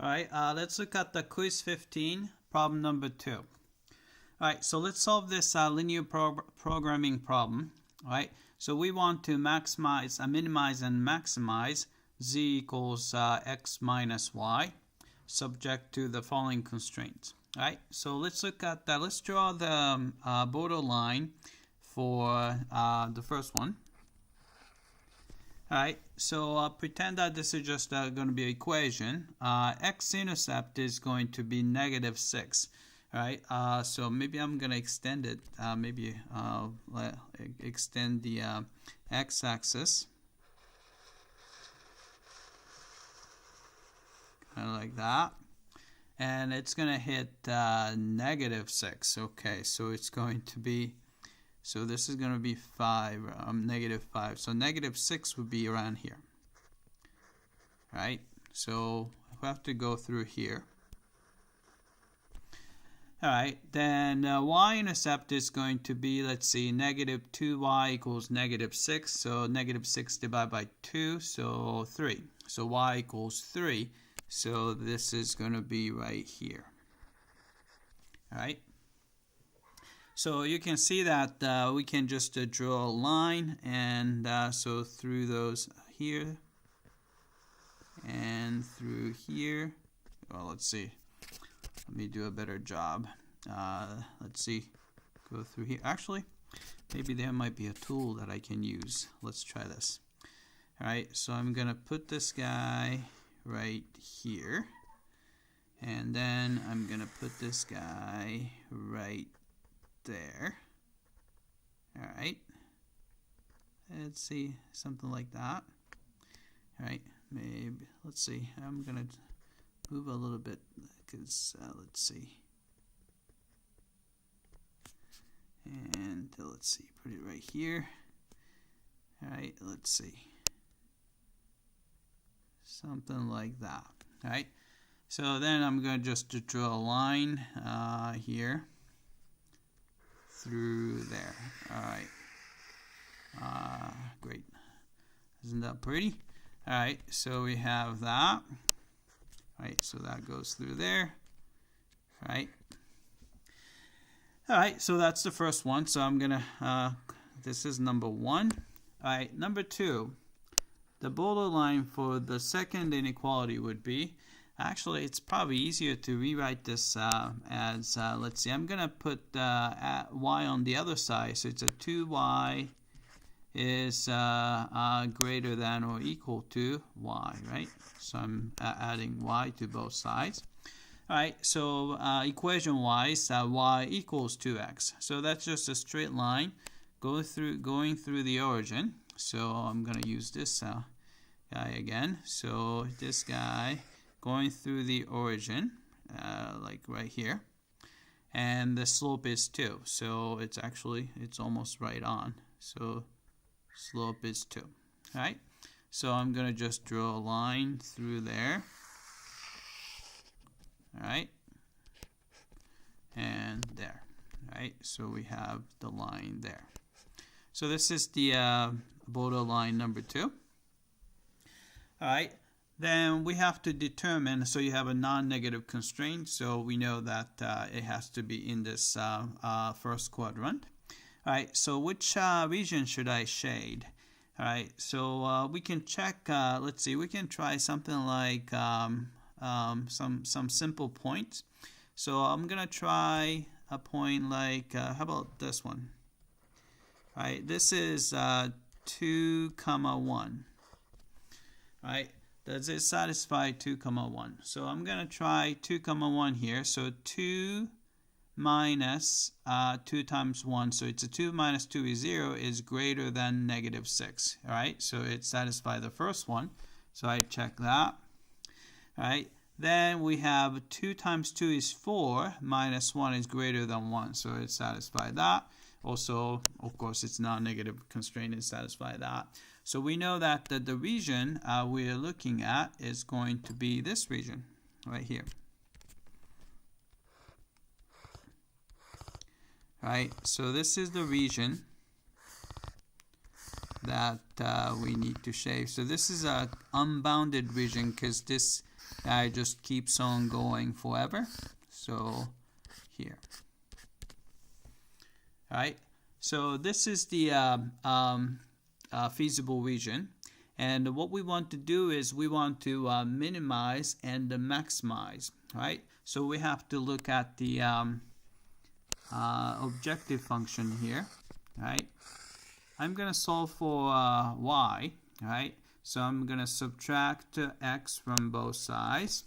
Alright, let's look at the quiz 15, problem number 2. Alright, so let's solve this linear programming problem. Alright, so we want to minimize and maximize z equals x minus y, subject to the following constraints. Alright, so let's look at that. Let's draw the borderline for the first one. Alright, so pretend that this is just going to be an equation. X-intercept is going to be -6. Alright, so maybe I'm going to extend it. Maybe extend the x-axis. Kind of like that. And it's going to hit -6. Okay, so it's going to be... So this is going to be 5, -5. So -6 would be around here. Right? So we have to go through here. Alright, then y-intercept is going to be, let's see, -2y equals -6. So -6 divided by 2, so 3. So y equals 3. So this is going to be right here. Alright? So you can see that we can just draw a line, and so through those here and through here. Well, let's see. Let me do a better job. Let's see. Go through here. Actually, maybe there might be a tool that I can use. Let's try this. All right. So I'm gonna put this guy right here, and then I'm gonna put this guy right there. All right, let's see, something like that. All right, maybe, let's see, I'm gonna move a little bit because let's see, and let's see, put it right here. All right, let's see, something like that. All right, so then I'm gonna just draw a line here through there. Alright. Great. Isn't that pretty? Alright, so we have that. Alright, so that goes through there. Alright. Alright, so that's the first one. So I'm gonna, this is number 1. Alright, number 2. The borderline for the second inequality would be, actually, it's probably easier to rewrite this as, let's see, I'm going to put y on the other side. So it's a 2y is greater than or equal to y, right? So I'm adding y to both sides. All right, so equation-wise, y equals 2x. So that's just a straight line going through the origin. So I'm going to use this guy again. So this guy going through the origin, like right here, and the slope is 2, so it's almost right on. So slope is 2. All right, so I'm gonna just draw a line through there. All right, and there. All right, so we have the line there. So this is the borderline number 2. All right. Then we have to determine, so you have a non-negative constraint, so we know that it has to be in this first quadrant. All right, so which region should I shade? All right, so we can check, let's see, we can try something like some simple points. So I'm going to try a point like, how about this one? All right, this is 2, 1. All right. Does it satisfy 2, 1? So I'm going to try 2, 1 here. So 2 minus 2 times 1. So it's a 2 minus 2 is 0 is greater than -6. All right. So it satisfies the first one. So I check that. All right. Then we have 2 times 2 is 4 minus 1 is greater than 1. So it satisfies that. Also, of course, it's non-negative constraint and satisfy that. So we know that the region we're looking at is going to be this region right here. Right, so this is the region that we need to shave. So this is a unbounded region because this it just keeps on going forever. So here. All right. So this is the feasible region. And what we want to do is we want to minimize and maximize. All right. So we have to look at the objective function here. All right. I'm going to solve for y. All right. So I'm going to subtract x from both sides.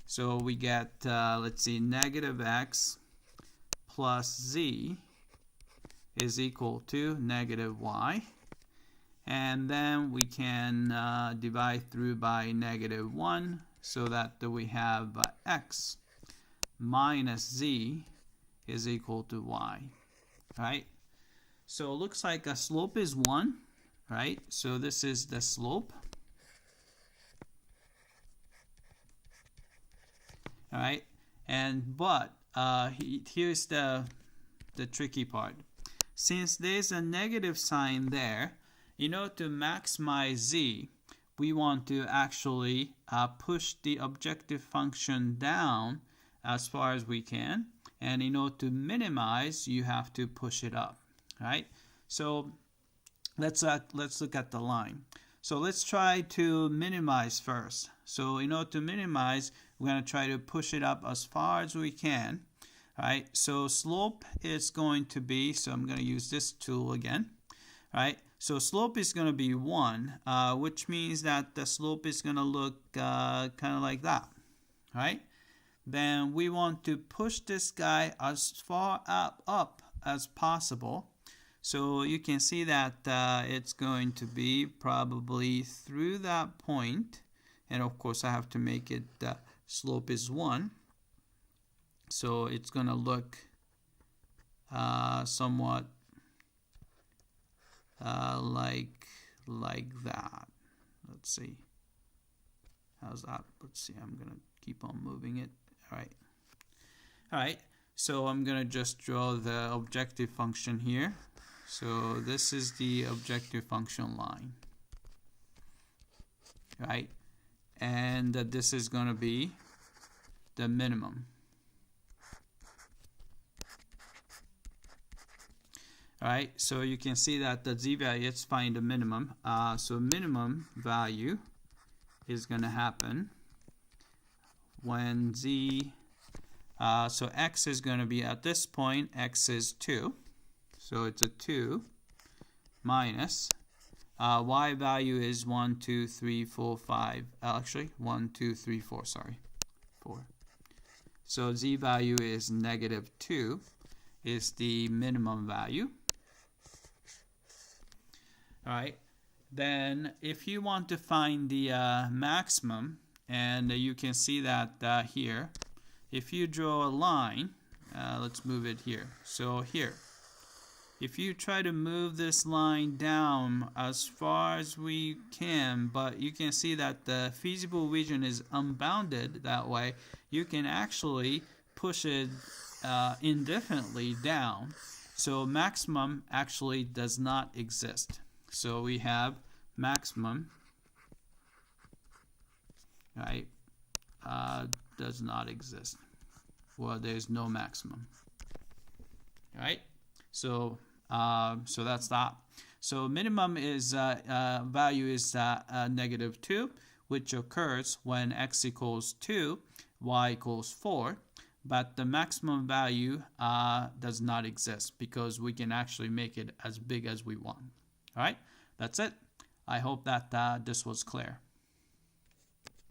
So we get, let's see, negative x plus z is equal to negative y. And then we can divide through by negative 1 so that we have x minus z is equal to y. Right? So it looks like a slope is 1. Right? So this is the slope. All right? But here's the tricky part. Since there's a negative sign there, to maximize z, we want to actually push the objective function down as far as we can. And to minimize, you have to push it up. Right? So let's look at the line. So let's try to minimize first. So to minimize, we're going to try to push it up as far as we can. All right, so slope is going to be, so I'm going to use this tool again. All right, so slope is going to be 1, which means that the slope is going to look kind of like that. All right, then we want to push this guy as far up as possible. So you can see that it's going to be probably through that point. And of course, I have to make it slope is 1. So it's going to look somewhat like that. Let's see. How's that? Let's see. I'm going to keep on moving it. All right. All right. So I'm going to just draw the objective function here. So this is the objective function line. Right? And this is going to be the minimum. Alright, so you can see that the z value, let's find the minimum. So minimum value is going to happen when z, so x is going to be at this point, x is 2. So it's a 2 minus, y value is 1, 2, 3, 4, 5, actually 1, 2, 3, 4, sorry, 4. So z value is negative 2 is the minimum value. All right, then if you want to find the maximum, and you can see that here, if you draw a line, let's move it here. So here, if you try to move this line down as far as we can, but you can see that the feasible region is unbounded that way, you can actually push it indefinitely down. So maximum actually does not exist. So we have maximum, right, does not exist. Well, there's no maximum. All right, so that's that. So minimum is value is negative 2, which occurs when x equals 2, y equals 4. But the maximum value does not exist because we can actually make it as big as we want. All right, that's it. I hope that this was clear.